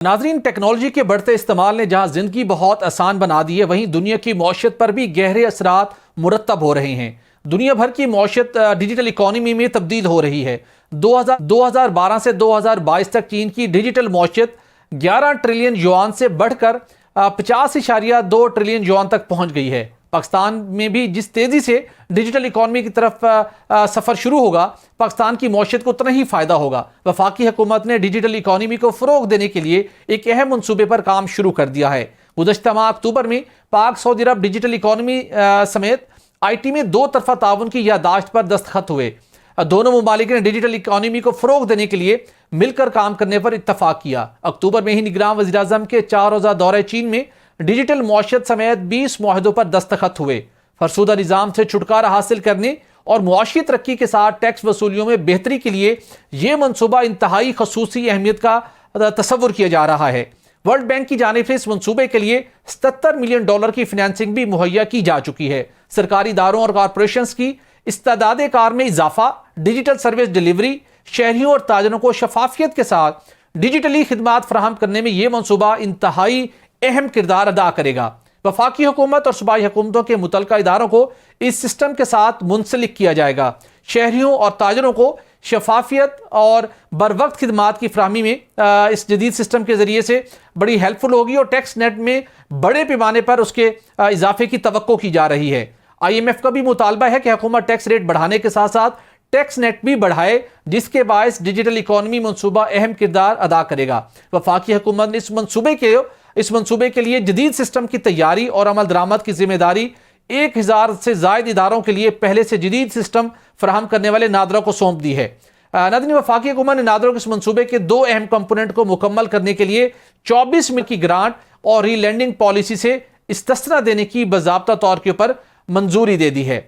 ناظرین، ٹیکنالوجی کے بڑھتے استعمال نے جہاں زندگی بہت آسان بنا دی ہے، وہیں دنیا کی معیشت پر بھی گہرے اثرات مرتب ہو رہے ہیں۔ دنیا بھر کی معیشت ڈیجیٹل اکانومی میں تبدیل ہو رہی ہے۔ 2012 سے 2022 تک چین کی ڈیجیٹل معیشت 11 ٹریلین یوان سے بڑھ کر 50.2 ٹریلین یوان تک پہنچ گئی ہے۔ پاکستان میں بھی جس تیزی سے ڈیجیٹل اکانومی کی طرف سفر شروع ہوگا، پاکستان کی معیشت کو اتنا ہی فائدہ ہوگا۔ وفاقی حکومت نے ڈیجیٹل اکانومی کو فروغ دینے کے لیے ایک اہم منصوبے پر کام شروع کر دیا ہے۔ گزشتہ ماہ اکتوبر میں پاک سعودی عرب ڈیجیٹل اکانومی سمیت آئی ٹی میں 2 طرفہ تعاون کی یادداشت پر دستخط ہوئے۔ دونوں ممالک نے ڈیجیٹل اکانومی کو فروغ دینے کے لیے مل کر کام کرنے پر اتفاق کیا۔ اکتوبر میں ہی نگراں وزیر اعظم کے 4 روزہ دورہ چین میں ڈیجیٹل معیشت سمیت 20 معاہدوں پر دستخط ہوئے۔ فرسودہ نظام سے چھٹکارا حاصل کرنے اور معاشی ترقی کے ساتھ ٹیکس وصولیوں میں بہتری کے لیے یہ منصوبہ انتہائی خصوصی اہمیت کا تصور کیا جا رہا ہے۔ ورلڈ بینک کی جانب سے اس منصوبے کے لیے $77 ملین کی فنانسنگ بھی مہیا کی جا چکی ہے۔ سرکاری اداروں اور کارپوریشنز کی استعداد کار میں اضافہ، ڈیجیٹل سروس ڈیلیوری، شہریوں اور تاجروں کو شفافیت کے ساتھ ڈیجیٹلی خدمات فراہم کرنے میں یہ منصوبہ انتہائی اہم کردار ادا کرے گا۔ وفاقی حکومت اور صوبائی حکومتوں کے متعلقہ اداروں کو اس سسٹم کے ساتھ منسلک کیا جائے گا۔ شہریوں اور تاجروں کو شفافیت اور بروقت خدمات کی فراہمی میں اس جدید سسٹم کے ذریعے سے بڑی ہیلپ فل ہوگی اور ٹیکس نیٹ میں بڑے پیمانے پر اس کے اضافے کی توقع کی جا رہی ہے۔ IMF کا بھی مطالبہ ہے کہ حکومت ٹیکس ریٹ بڑھانے کے ساتھ ساتھ ٹیکس نیٹ بھی بڑھائے، جس کے باعث ڈیجیٹل اکانومی منصوبہ اہم کردار ادا کرے گا۔ وفاقی حکومت نے اس منصوبے کے لیے جدید سسٹم کی تیاری اور عمل درآمد کی ذمہ داری 1000 سے زائد اداروں کے لیے پہلے سے جدید سسٹم فراہم کرنے والے نادرا کو سونپ دی ہے۔ ناظرین، وفاقی حکومت نے نادرا کے اس منصوبے کے 2 اہم کمپوننٹ کو مکمل کرنے کے لیے 24 ملین کی گرانٹ اور ری لینڈنگ پالیسی سے استثنا دینے کی باضابطہ طور کے اوپر منظوری دے دی ہے۔